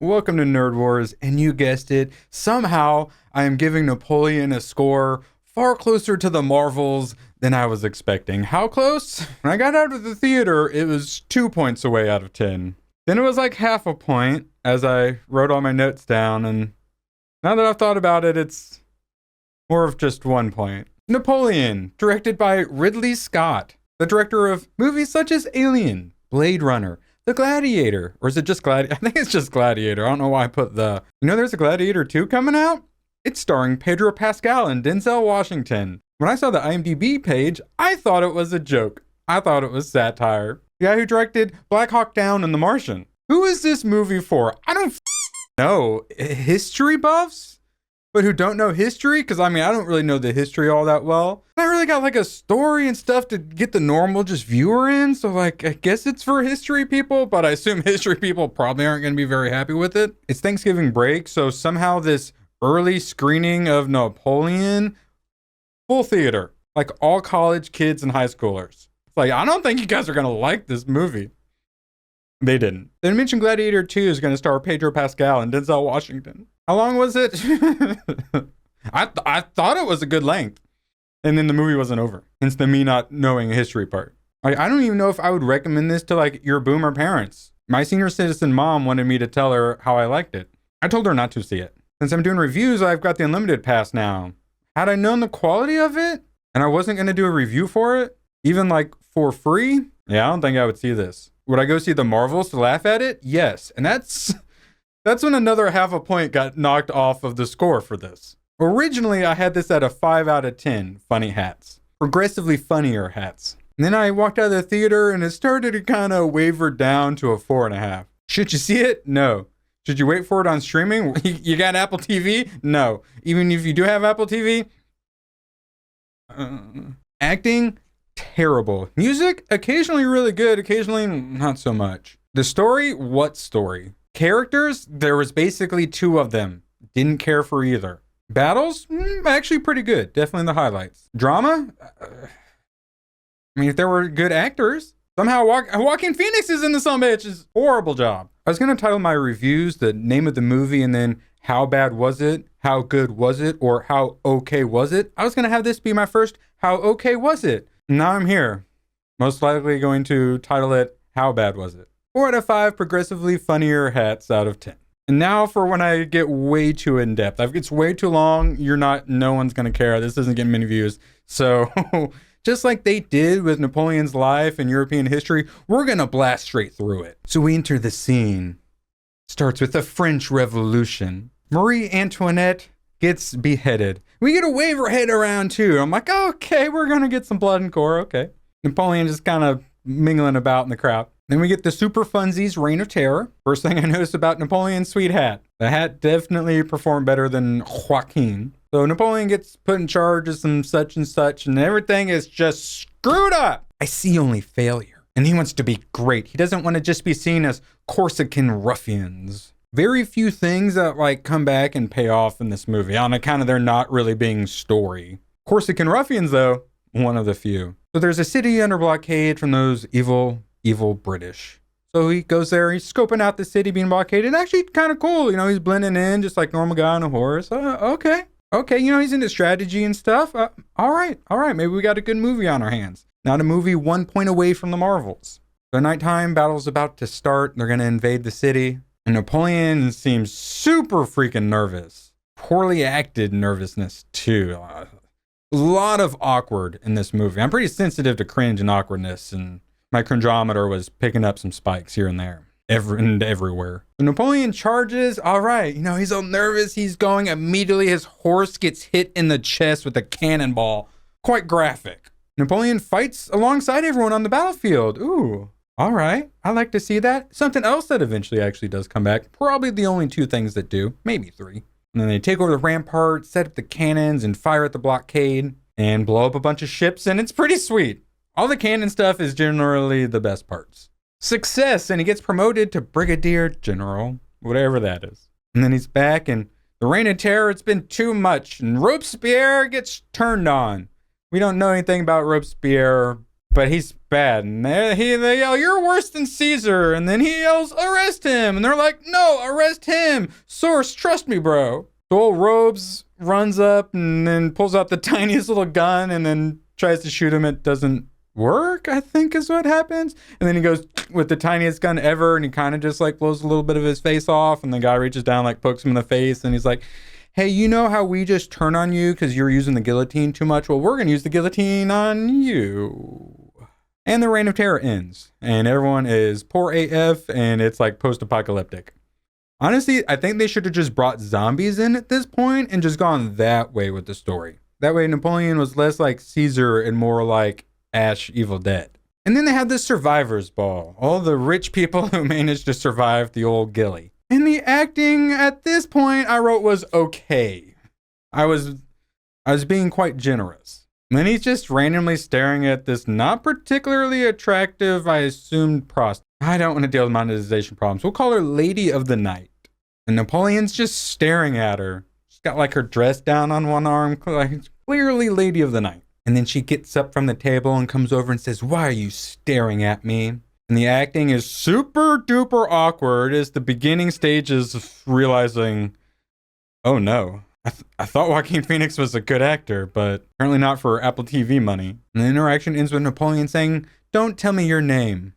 Welcome to Nerd Wars, and you guessed it, somehow I am giving Napoleon a score far closer to the Marvels than I was expecting. How close? When I got out of the theater, it was 2 points away out of 10. Then it was like half a point as I wrote all my notes down, and now that I've thought about it, it's more of just 1 point. Napoleon, directed by Ridley Scott, the director of movies such as Alien, Blade Runner, The Gladiator, or is it just Gladiator? I think it's just Gladiator. I don't know why I put the... there's a Gladiator 2 coming out? It's starring Pedro Pascal and Denzel Washington. When I saw the IMDb page, I thought it was a joke. I thought it was satire. The guy who directed Black Hawk Down and The Martian. Who is this movie for? I don't know. History buffs? But who don't know history? Because, I don't really know the history all that well. I really got like a story and stuff to get the normal just viewer in. So I guess it's for history people, but I assume history people probably aren't going to be very happy with it. It's Thanksgiving break, so somehow this early screening of Napoleon, full theater, like all college kids and high schoolers. It's like, I don't think you guys are going to like this movie. They didn't. They mentioned Gladiator 2 is going to star Pedro Pascal and Denzel Washington. How long was it? I thought it was a good length. And then the movie wasn't over. Hence the me not knowing a history part. I don't even know if I would recommend this to like your boomer parents. My senior citizen mom wanted me to tell her how I liked it. I told her not to see it. Since I'm doing reviews, I've got the unlimited pass now. Had I known the quality of it, and I wasn't going to do a review for it, even like for free, yeah, I don't think I would see this. Would I go see the Marvels to laugh at it? Yes. And that's when another half a point got knocked off of the score for this. Originally, I had this at a 5 out of 10 funny hats. Progressively funnier hats. And then I walked out of the theater and it started to kind of waver down to a 4.5. Should you see it? No. Should you wait for it on streaming? You got Apple TV? No. Even if you do have Apple TV? Acting? Terrible. Music? Occasionally really good, occasionally not so much. The story? What story? Characters? There was basically 2 of them. Didn't care for either. Battles? Actually pretty good. Definitely the highlights. Drama? If there were good actors. Somehow Joaquin Phoenix is in the sumbitch. It's a horrible job. I was going to title my reviews the name of the movie and then how bad was it, how good was it, or how okay was it. I was going to have this be my first how okay was it. Now I'm here. Most likely going to title it how bad was it. 4 out of 5 progressively funnier hats out of 10. And now for when I get way too in depth. It's way too long. No one's going to care. This isn't getting many views. So just like they did with Napoleon's life and European history, we're going to blast straight through it. So we enter the scene. Starts with the French Revolution. Marie Antoinette gets beheaded. We get to wave her head around too. I'm like, okay, we're going to get some blood and gore. Okay. Napoleon just kind of mingling about in the crowd. Then we get the Super Funsies Reign of Terror. First thing I noticed about Napoleon's sweet hat. The hat definitely performed better than Joaquin. So Napoleon gets put in charge of some such and such, and everything is just screwed up. I see only failure. And he wants to be great. He doesn't want to just be seen as Corsican ruffians. Very few things that come back and pay off in this movie on account of there not really being story. Corsican ruffians, though, one of the few. So there's a city under blockade from those evil British. So he goes there, he's scoping out the city being blockaded. Actually kind of cool, he's blending in just like normal guy on a horse. Okay, he's into strategy and stuff. All right, maybe we got a good movie on our hands. Not a movie 1 point away from the Marvels. The nighttime battle's about to start. They're going to invade the city. And Napoleon seems super freaking nervous. Poorly acted nervousness, too. A lot of awkward in this movie. I'm pretty sensitive to cringe and awkwardness, and my cringeometer was picking up some spikes here and there. Everywhere. So Napoleon charges. All right. He's all nervous. He's going immediately. His horse gets hit in the chest with a cannonball. Quite graphic. Napoleon fights alongside everyone on the battlefield. Ooh. All right. I like to see that. Something else that eventually actually does come back. Probably the only 2 things that do. Maybe 3. And then they take over the rampart, set up the cannons, and fire at the blockade, and blow up a bunch of ships, and it's pretty sweet. All the cannon stuff is generally the best parts. Success, and he gets promoted to Brigadier General, whatever that is. And then he's back, and the Reign of Terror, it's been too much, and Robespierre gets turned on. We don't know anything about Robespierre but he's bad. And they yell, "You're worse than Caesar." And then he yells, "Arrest him." And they're like, "No, arrest him. Source, trust me, bro." So old Robes runs up and then pulls out the tiniest little gun and then tries to shoot him. It doesn't work, I think is what happens. And then he goes with the tiniest gun ever and he kind of just like blows a little bit of his face off. And the guy reaches down, like pokes him in the face. And he's like, "Hey, you know how we just turn on you because you're using the guillotine too much? Well, we're going to use the guillotine on you." And the reign of terror ends. And everyone is poor AF and it's like post-apocalyptic. Honestly, I think they should have just brought zombies in at this point and just gone that way with the story. That way Napoleon was less like Caesar and more like Ash Evil Dead. And then they had this survivors ball. All the rich people who managed to survive the old ghillie. And the acting at this point I wrote was okay. I was being quite generous. And then he's just randomly staring at this not particularly attractive, I assumed, prostitute. I don't want to deal with monetization problems. We'll call her Lady of the Night. And Napoleon's just staring at her. She's got like her dress down on one arm, like clearly Lady of the Night. And then she gets up from the table and comes over and says, "Why are you staring at me?" And the acting is super duper awkward as the beginning stages of realizing, oh no, I thought Joaquin Phoenix was a good actor, but apparently not for Apple TV money. And the interaction ends with Napoleon saying, "Don't tell me your name,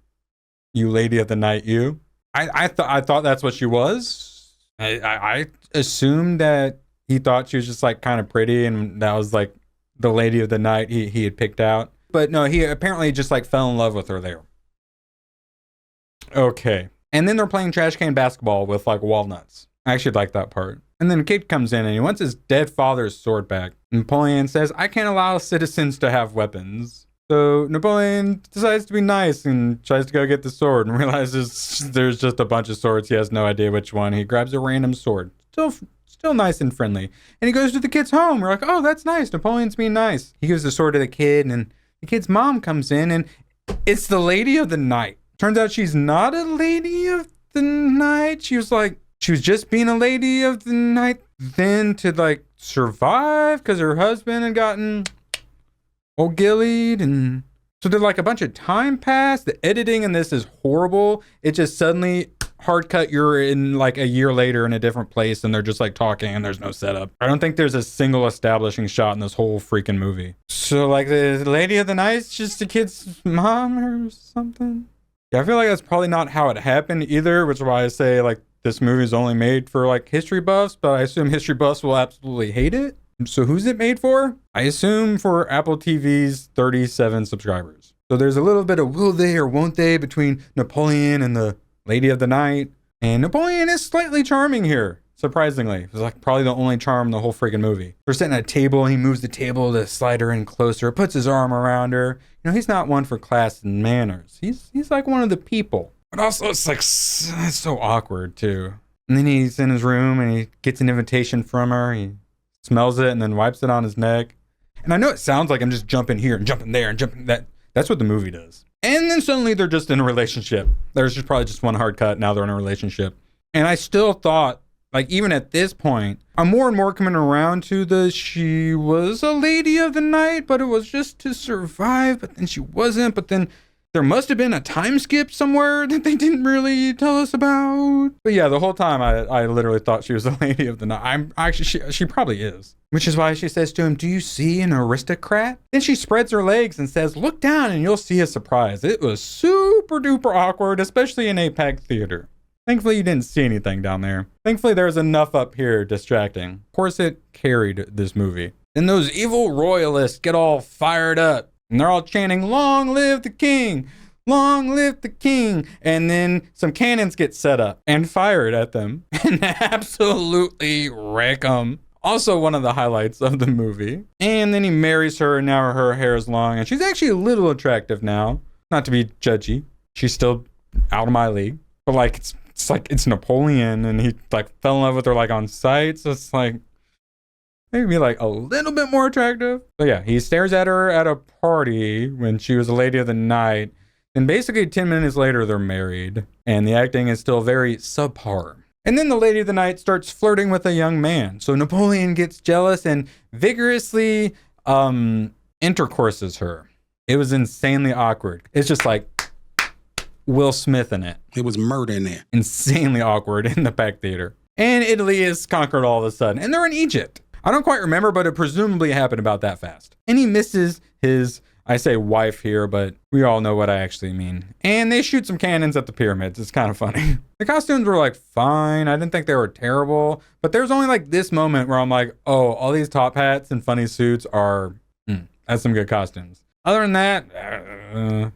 you Lady of the Night, you." I thought that's what she was. I assumed that he thought she was just like kind of pretty and that was like the Lady of the Night he had picked out. But no, he apparently just like fell in love with her there. Okay. And then they're playing trash can basketball with like walnuts. I actually like that part. And then a kid comes in and he wants his dead father's sword back. Napoleon says, "I can't allow citizens to have weapons." So Napoleon decides to be nice and tries to go get the sword and realizes there's just a bunch of swords. He has no idea which one. He grabs a random sword. Still nice and friendly. And he goes to the kid's home. We're like, oh, that's nice. Napoleon's being nice. He gives the sword to the kid and the kid's mom comes in and it's the Lady of the Night. Turns out she's not a Lady of the Night. She was just being a Lady of the Night then to like survive because her husband had gotten old gillied, and so did like a bunch of time pass. The editing in this is horrible. It just suddenly hard cut, you're in like a year later in a different place and they're just like talking and there's no setup. I don't think there's a single establishing shot in this whole freaking movie. So like the Lady of the Night's just a kid's mom or something. Yeah, I feel like that's probably not how it happened either, which is why I say like this movie is only made for like history buffs, but I assume history buffs will absolutely hate it. So who's it made for? I assume for Apple TV's 37 subscribers. So there's a little bit of will they or won't they between Napoleon and the Lady of the Night. And Napoleon is slightly charming here, surprisingly. It's like probably the only charm in the whole freaking movie. They're sitting at a table and he moves the table to slide her in closer, puts his arm around her. You know, he's not one for class and manners. He's like one of the people. But also it's like it's so awkward too. And then he's in his room and he gets an invitation from her. He smells it and then wipes it on his neck. And I know it sounds like I'm just jumping here and jumping there and jumping that. That's what the movie does. And then suddenly they're just in a relationship. There's just probably just one hard cut. Now they're in a relationship. And I still thought, like even at this point, I'm more and more coming around to she was a Lady of the Night, but it was just to survive. But then she wasn't. But then there must have been a time skip somewhere that they didn't really tell us about. But yeah, the whole time I literally thought she was a Lady of the Night. I'm actually, she probably is. Which is why she says to him, "Do you see an aristocrat?" Then she spreads her legs and says, "Look down and you'll see a surprise." It was super duper awkward, especially in a packed theater. Thankfully you didn't see anything down there. Thankfully there's enough up here distracting. Of course it carried this movie. Then those evil royalists get all fired up. And they're all chanting, "Long live the king! Long live the king!" And then some cannons get set up and fired at them and absolutely wreck them. Also one of the highlights of the movie. And then he marries her and now her hair is long and she's actually a little attractive now. Not to be judgy. She's still out of my league. But like it's Napoleon and he like fell in love with her like on sight. So it's like maybe like a little bit more attractive. But yeah, he stares at her at a party when she was a Lady of the Night. And basically 10 minutes later, they're married. And the acting is still very subpar. And then the Lady of the Night starts flirting with a young man. So Napoleon gets jealous and vigorously intercourses her. It was insanely awkward. It's just like Will Smith in it. It was murder in there. Insanely awkward in the packed theater. And Italy is conquered all of a sudden. And they're in Egypt. I don't quite remember, but it presumably happened about that fast. And he misses his, I say wife here, but we all know what I actually mean. And they shoot some cannons at the pyramids. It's kind of funny. The costumes were like fine. I didn't think they were terrible. But there's only like this moment where I'm like, oh, all these top hats and funny suits are, that's some good costumes. Other than that,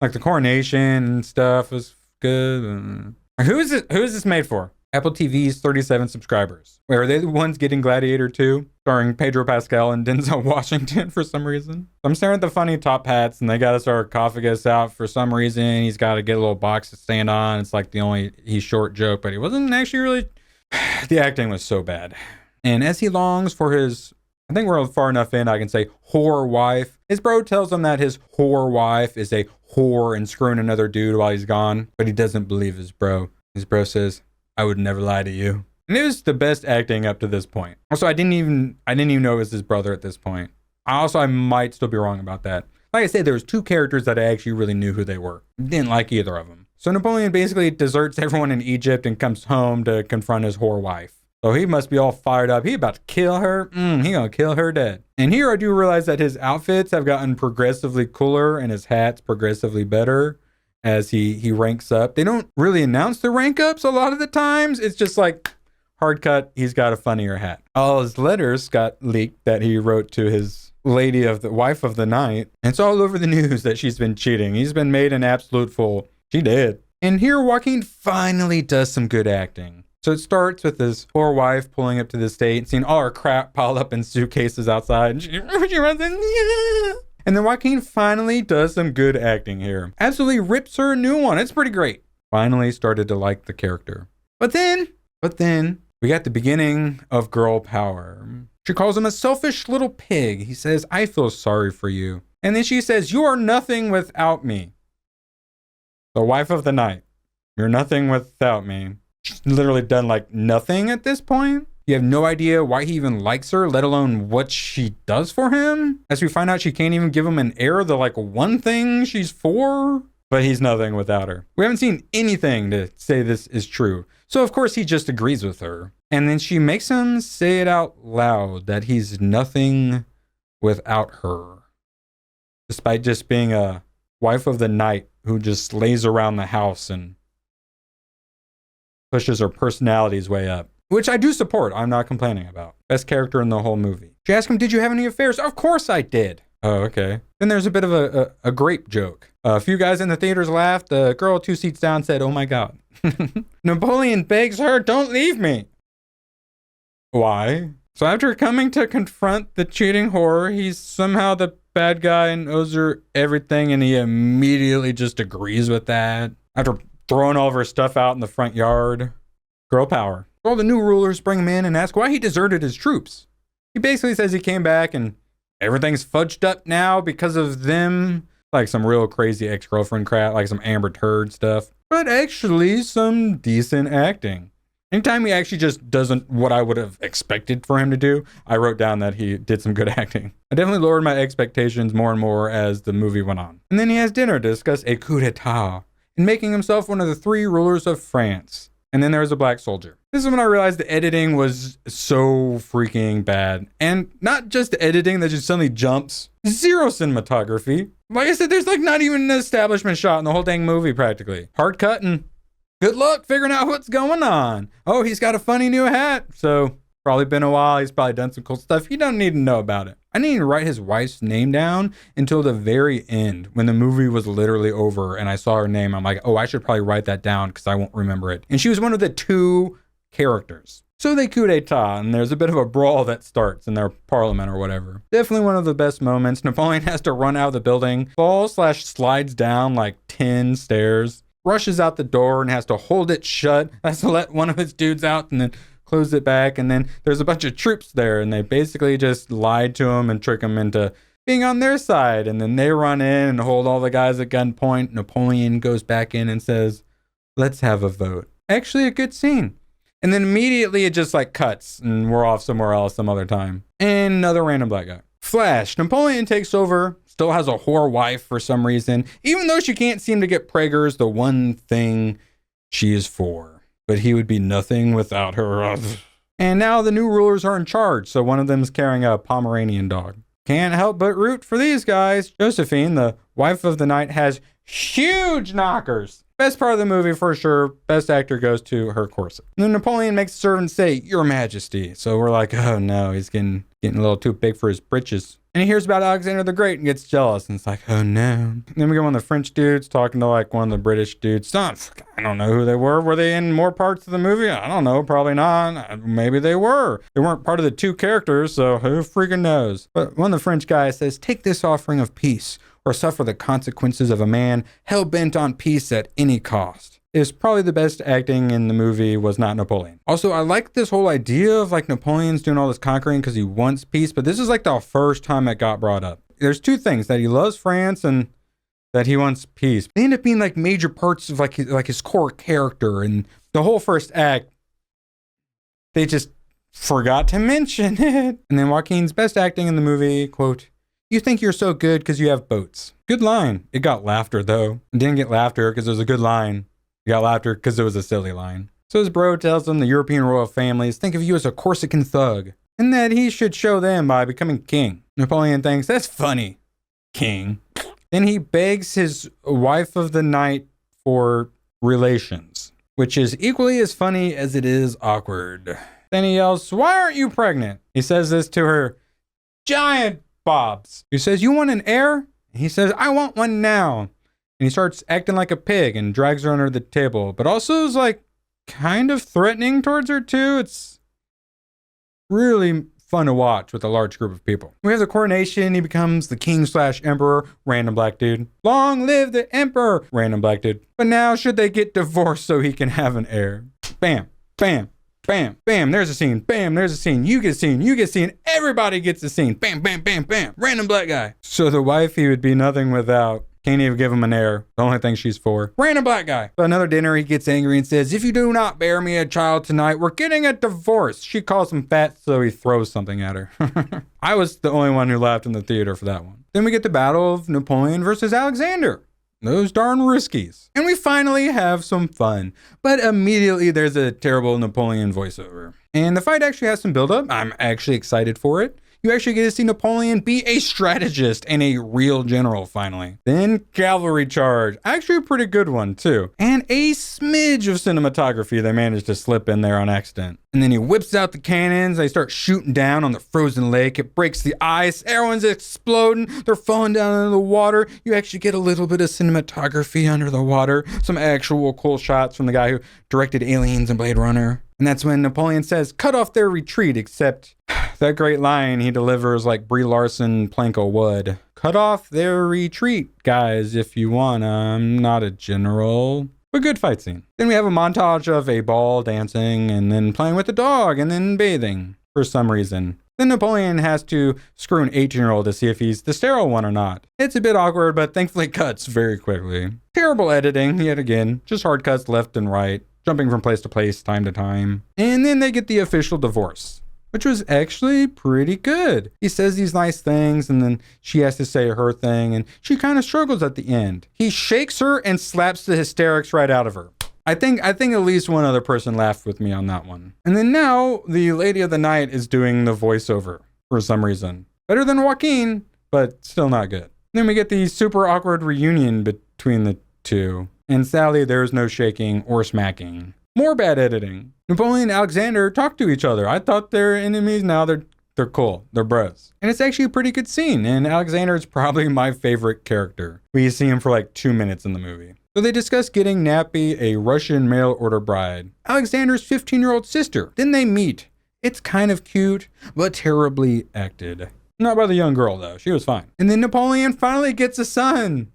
like the coronation and stuff was good. Who is this made for? Apple TV's 37 subscribers. Wait, are they the ones getting Gladiator 2? Starring Pedro Pascal and Denzel Washington for some reason? I'm staring at the funny top hats and they got a sarcophagus out for some reason. He's got to get a little box to stand on. It's like he's short joke, but he wasn't actually really... The acting was so bad. And as he longs for his... I think we're far enough in, I can say whore wife. His bro tells him that his whore wife is a whore and screwing another dude while he's gone, but he doesn't believe his bro. His bro says, I would never lie to you. And it was the best acting up to this point. Also, I didn't even know it was his brother at this point. I might still be wrong about that. Like I said, there was two characters that I actually really knew who they were. Didn't like either of them. So Napoleon basically deserts everyone in Egypt and comes home to confront his whore wife. So he must be all fired up. He about to kill her. He gonna kill her dead. And here I do realize that his outfits have gotten progressively cooler and his hat's progressively better as he ranks up. They don't really announce the rank ups a lot of the times. It's just like hard cut, he's got a funnier hat. All his letters got leaked that he wrote to his wife of the night. It's all over the news that she's been cheating. He's been made an absolute fool. She did. And here Joaquin finally does some good acting. So it starts with his poor wife pulling up to the state and seeing all her crap piled up in suitcases outside. And she runs in, yeah. And then Joaquin finally does some good acting here. Absolutely rips her a new one. It's pretty great. Finally started to like the character. But then we got the beginning of girl power. She calls him a selfish little pig. He says, I feel sorry for you. And then she says, you are nothing without me. The wife of the night. You're nothing without me. She's literally done like nothing at this point. You have no idea why he even likes her, let alone what she does for him. As we find out, she can't even give him an heir, the like one thing she's for. But he's nothing without her. We haven't seen anything to say this is true. So of course he just agrees with her. And then she makes him say it out loud that he's nothing without her. Despite just being a wife of the night who just lays around the house and pushes her personality's way up. Which I do support. I'm not complaining about. Best character in the whole movie. She asked him, did you have any affairs? Of course I did. Oh, okay. Then there's a bit of a grape joke. A few guys in the theaters laughed. The girl 2 seats down said, oh my God. Napoleon begs her, don't leave me. Why? So after coming to confront the cheating whore, he's somehow the bad guy and owes her everything, and he immediately just agrees with that. After throwing all of her stuff out in the front yard. Girl power. All the new rulers bring him in and ask why he deserted his troops. He basically says he came back and everything's fudged up now because of them. Like some real crazy ex-girlfriend crap, like some Amber Turd stuff. But actually some decent acting. Anytime he actually just doesn't what I would have expected for him to do, I wrote down that he did some good acting. I definitely lowered my expectations more and more as the movie went on. And then he has dinner to discuss a coup d'etat and making himself one of the 3 rulers of France. And then there was a black soldier. This is when I realized the editing was so freaking bad. And not just the editing that just suddenly jumps. Zero cinematography. Like I said, there's like not even an establishment shot in the whole dang movie practically. Hard cut and good luck figuring out what's going on. Oh, he's got a funny new hat. So probably been a while. He's probably done some cool stuff. You don't need to know about it. I didn't even write his wife's name down until the very end when the movie was literally over and I saw her name. I'm like, oh, I should probably write that down because I won't remember it. And she was one of the 2 characters. So they coup d'etat and there's a bit of a brawl that starts in their parliament or whatever. Definitely one of the best moments. Napoleon has to run out of the building, falls/slides down like 10 stairs, rushes out the door and has to hold it shut. Has to let one of his dudes out and then close it back, and then there's a bunch of troops there and they basically just lied to him and trick him into being on their side, and then they run in and hold all the guys at gunpoint. Napoleon goes back in and says, let's have a vote. Actually a good scene. And then immediately it just like cuts and we're off somewhere else some other time. And another random black guy. Flash. Napoleon takes over still has a whore wife for some reason, even though she can't seem to get preggers, the one thing she is for. But he would be nothing without her. And now the new rulers are in charge, so one of them is carrying a Pomeranian dog. Can't help but root for these guys. Josephine, the wife of the night, has huge knockers. Best part of the movie for sure. Best actor goes to her corset. And then Napoleon makes the servant say, "Your Majesty." So we're like, oh no, he's getting a little too big for his britches. And he hears about Alexander the Great and gets jealous. And it's like, oh no. And then we get one of the French dudes talking to like one of the British dudes. I don't know who they were. Were they in more parts of the movie? I don't know. Probably not. Maybe they were. They weren't part of the two characters, so who freaking knows? But one of the French guys says, "Take this offering of peace, or suffer the consequences of a man hell-bent on peace at any cost." Is probably the best acting in the movie was not Napoleon. Also, I like this whole idea of like Napoleon's doing all this conquering because he wants peace, but this is like the first time it got brought up. There's two things, that he loves France and that he wants peace. They end up being like major parts of like his core character, and the whole first act, they just forgot to mention it. And then Joaquin's best acting in the movie, quote, "You think you're so good because you have boats." Good line. It got laughter though. It didn't get laughter because it was a good line. It got laughter because it was a silly line. So his bro tells him the European royal families think of you as a Corsican thug, and that he should show them by becoming king. Napoleon thinks, that's funny, king. Then he begs his wife of the night for relations, which is equally as funny as it is awkward. Then he yells, "Why aren't you pregnant?" He says this to her giant Bobs, who says, "You want an heir?" He says, "I want one now." And he starts acting like a pig and drags her under the table, but also is like kind of threatening towards her too. It's really fun to watch with a large group of people. We have the coronation. He becomes the king/emperor, random black dude. Long live the emperor, random black dude. But now should they get divorced so he can have an heir? Bam, bam, bam, bam. There's a scene. Bam, there's a scene. You get a scene. You get a scene. Everybody gets a scene. Bam, bam, bam, bam. Random black guy. So the wife he would be nothing without. Can't even give him an heir. The only thing she's for. Random black guy. So another dinner, he gets angry and says, "If you do not bear me a child tonight, we're getting a divorce." She calls him fat, so he throws something at her. I was the only one who laughed in the theater for that one. Then we get the battle of Napoleon versus Alexander. Those darn riskies. And we finally have some fun. But immediately there's a terrible Napoleon voiceover. And the fight actually has some buildup. I'm actually excited for it. You actually get to see Napoleon be a strategist and a real general finally. Then cavalry charge. Actually a pretty good one too. And a smidge of cinematography they managed to slip in there on accident. And then he whips out the cannons. They start shooting down on the frozen lake. It breaks the ice. Everyone's exploding. They're falling down into the water. You actually get a little bit of cinematography under the water. Some actual cool shots from the guy who directed Aliens and Blade Runner. And that's when Napoleon says, "Cut off their retreat," except that great line he delivers like Brie Larson Planko would. "Cut off their retreat, guys, if you want. I'm not a general." A good fight scene. Then we have a montage of a ball dancing and then playing with the dog and then bathing for some reason. Then Napoleon has to screw an 18-year-old to see if he's the sterile one or not. It's a bit awkward, but thankfully cuts very quickly. Terrible editing, yet again. Just hard cuts left and right, jumping from place to place, time to time. And then they get the official divorce, which was actually pretty good. He says these nice things, and then she has to say her thing, and she kind of struggles at the end. He shakes her and slaps the hysterics right out of her. I think at least one other person laughed with me on that one. And then now the lady of the night is doing the voiceover for some reason. Better than Joaquin, but still not good. Then we get the super awkward reunion between the two. And sadly, there's no shaking or smacking. More bad editing. Napoleon and Alexander talk to each other. I thought they're enemies. Now they're cool. They're bros. And it's actually a pretty good scene. And Alexander is probably my favorite character. We see him for like 2 minutes in the movie. So they discuss getting Nappy a Russian mail order bride, Alexander's 15-year-old sister. Then they meet. It's kind of cute, but terribly acted. Not by the young girl though. She was fine. And then Napoleon finally gets a son.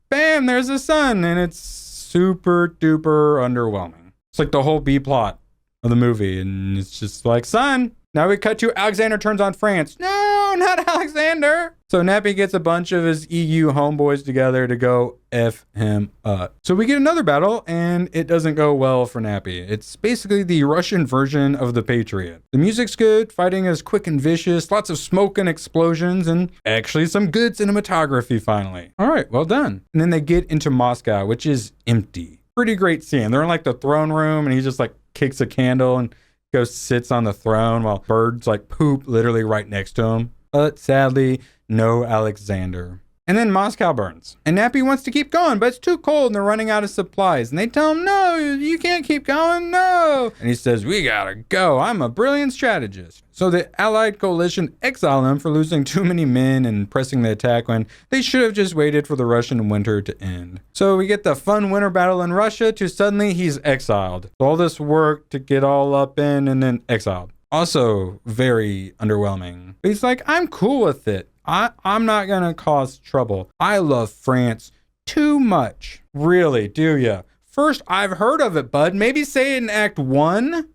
Bam, there's a son. And it's super duper underwhelming. It's like the whole B plot of the movie. And it's just like, son. Now we cut to Alexander turns on France. No, not Alexander. So Nappy gets a bunch of his EU homeboys together to go F him up. So we get another battle, and it doesn't go well for Nappy. It's basically the Russian version of the Patriot. The music's good, fighting is quick and vicious, lots of smoke and explosions, and actually some good cinematography finally. All right, well done. And then they get into Moscow, which is empty. Pretty great scene. They're in like the throne room, and he just like kicks a candle and goes sits on the throne while birds like poop literally right next to him. But sadly, no Alexander. And then Moscow burns. And Nappy wants to keep going, but it's too cold and they're running out of supplies. And they tell him, no, you can't keep going, no. And he says, we gotta go. I'm a brilliant strategist. So the Allied coalition exile him for losing too many men and pressing the attack when they should have just waited for the Russian winter to end. So we get the fun winter battle in Russia to suddenly he's exiled. All this work to get all up in and then exiled. Also very underwhelming. But he's like, I'm cool with it. I'm not going to cause trouble. I love France too much. Really, do ya? First, I've heard of it, bud. Maybe say it in Act 1.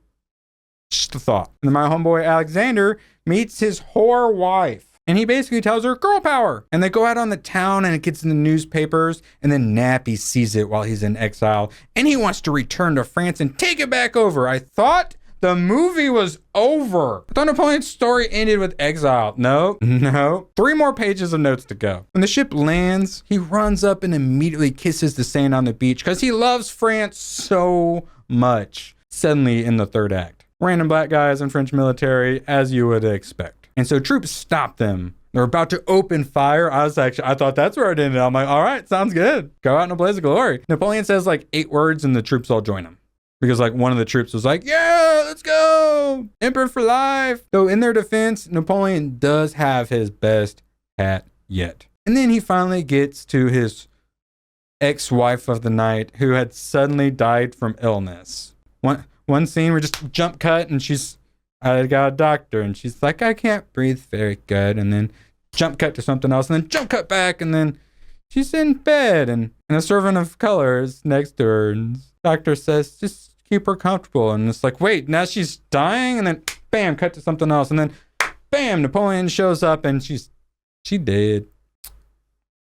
Just a thought. And then my homeboy Alexander meets his whore wife. And he basically tells her, girl power. And they go out on the town and it gets in the newspapers. And then Nappy sees it while he's in exile. And he wants to return to France and take it back over. I thought the movie was over. I thought Napoleon's story ended with exile. No. 3 more pages of notes to go. When the ship lands, he runs up and immediately kisses the sand on the beach because he loves France so much. Suddenly in the 3rd act. Random black guys in French military, as you would expect. And so troops stop them. They're about to open fire. I thought that's where it ended. I'm like, all right, sounds good. Go out in a blaze of glory. Napoleon says like 8 words and the troops all join him. Because like one of the troops was like, yeah, let's go. Emperor for life. Though in their defense, Napoleon does have his best hat yet. And then he finally gets to his ex-wife of the night who had suddenly died from illness. One scene where just jump cut and I got a doctor and she's like, I can't breathe very good. And then jump cut to something else and then jump cut back and then she's in bed and a servant of color is next to her and doctor says, just keep her comfortable. And it's like, wait, now she's dying? And then bam, cut to something else. And then bam, Napoleon shows up and she dead.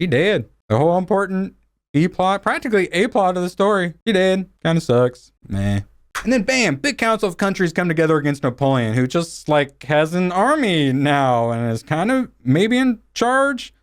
She dead. The whole important B plot, practically A plot of the story. She dead. Kind of sucks. Meh. And then bam, big council of countries come together against Napoleon, who just like has an army now and is kind of maybe in charge.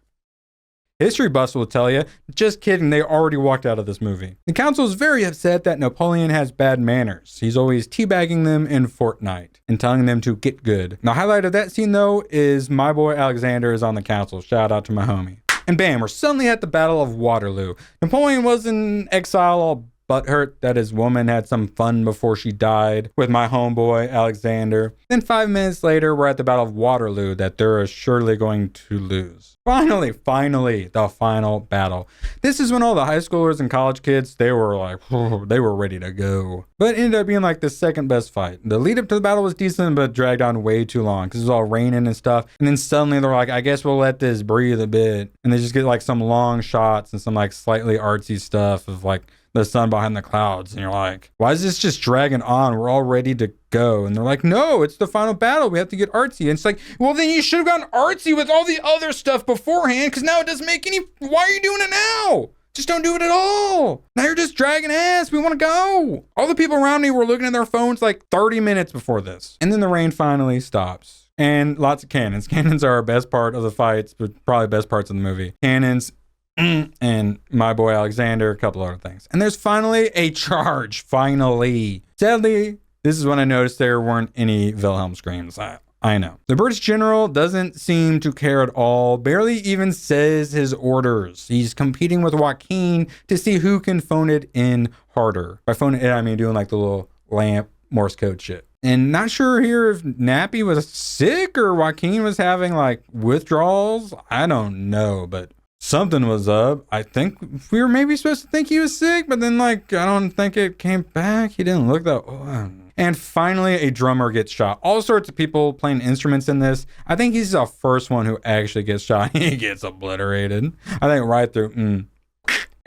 History buffs will tell you. Just kidding, they already walked out of this movie. The council is very upset that Napoleon has bad manners. He's always teabagging them in Fortnite and telling them to get good. The highlight of that scene, though, is my boy Alexander is on the council. Shout out to my homie. And bam, we're suddenly at the Battle of Waterloo. Napoleon was in exile all butthurt that his woman had some fun before she died with my homeboy Alexander. Then 5 minutes later, we're at the Battle of Waterloo that they're surely going to lose. Finally, the final battle. This is when all the high schoolers and college kids, they were like, they were ready to go. But it ended up being like the second best fight. The lead up to the battle was decent, but dragged on way too long because it was all raining and stuff. And then suddenly they're like, I guess we'll let this breathe a bit. And they just get like some long shots and some like slightly artsy stuff of like the sun behind the clouds. And you're like, why is this just dragging on? We're all ready to go. And they're like, no, it's the final battle. We have to get artsy. And it's like, well, then you should have gotten artsy with all the other stuff beforehand because now it doesn't make any. Why are you doing it now? Just don't do it at all. Now you're just dragging ass. We want to go. All the people around me were looking at their phones like 30 minutes before this. And then the rain finally stops. And lots of cannons. Cannons are our best part of the fights, but probably best parts of the movie. Cannons and my boy Alexander, a couple other things. And there's finally a charge. Finally. Sadly, this is when I noticed there weren't any Wilhelm screams. I know. The British general doesn't seem to care at all, barely even says his orders. He's competing with Joaquin to see who can phone it in harder. By phone it in, I mean doing like the little lamp Morse code shit. And not sure here if Nappy was sick or Joaquin was having like withdrawals. I don't know, but something was up. I think we were maybe supposed to think he was sick, but then like, I don't think it came back. He didn't look that. And finally, a drummer gets shot. All sorts of people playing instruments in this. I think he's the first one who actually gets shot. He gets obliterated. I think right through.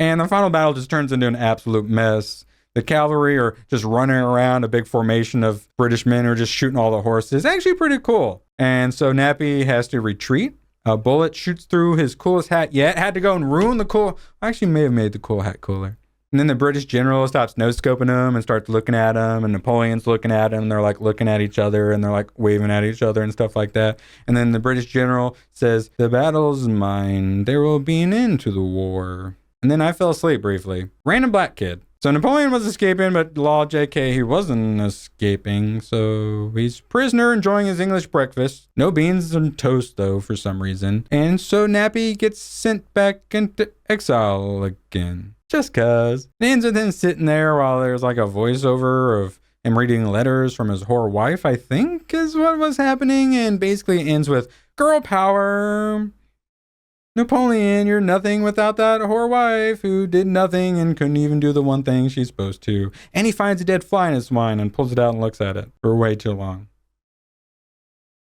And the final battle just turns into an absolute mess. The cavalry are just running around, a big formation of British men who are just shooting all the horses. Actually pretty cool. And so Nappy has to retreat. A bullet shoots through his coolest hat yet. Had to go and ruin the cool. I actually may have made the cool hat cooler. And then the British general stops no-scoping him and starts looking at him. And Napoleon's looking at him. They're like looking at each other and they're like waving at each other and stuff like that. And then the British general says, "The battle's mine. There will be an end to the war." And then I fell asleep briefly. Random black kid. So Napoleon was escaping, but law JK, he wasn't escaping. So he's prisoner enjoying his English breakfast. No beans and toast, though, for some reason. And so Nappy gets sent back into exile again. Just cuz. It ends with him sitting there while there's like a voiceover of him reading letters from his whore wife, I think is what was happening. And basically ends with girl power. Napoleon, you're nothing without that whore wife who did nothing and couldn't even do the one thing she's supposed to. And he finds a dead fly in his wine and pulls it out and looks at it for way too long.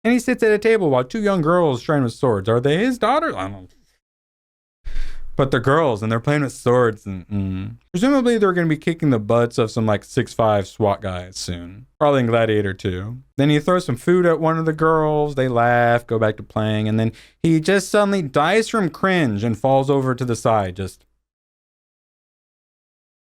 And he sits at a table while two young girls train with swords. Are they his daughters? I don't know. But they're girls and they're playing with swords. And presumably they're going to be kicking the butts of some like 6'5" SWAT guys soon. Probably in Gladiator 2. Then he throws some food at one of the girls. They laugh, go back to playing. And then he just suddenly dies from cringe and falls over to the side. Just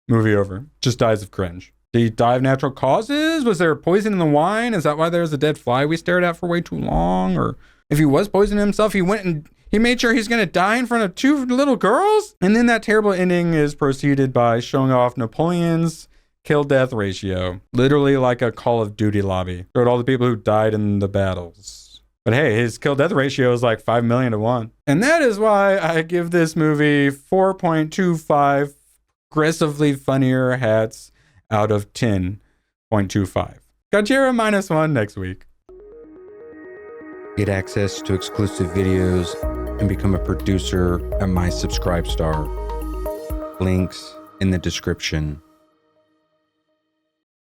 movie over. Just dies of cringe. Did he die of natural causes? Was there poison in the wine? Is that why there's a dead fly we stared at for way too long? Or if he was poisoning himself, he went and he made sure he's going to die in front of two little girls? And then that terrible ending is preceded by showing off Napoleon's kill-death ratio. Literally like a Call of Duty lobby. Showed all the people who died in the battles. But hey, his kill-death ratio is like 5 million to 1. And that is why I give this movie 4.25 aggressively funnier hats out of 10.25. Gojira -1 next week. Get access to exclusive videos and become a producer at my Subscribe Star. Links in the description.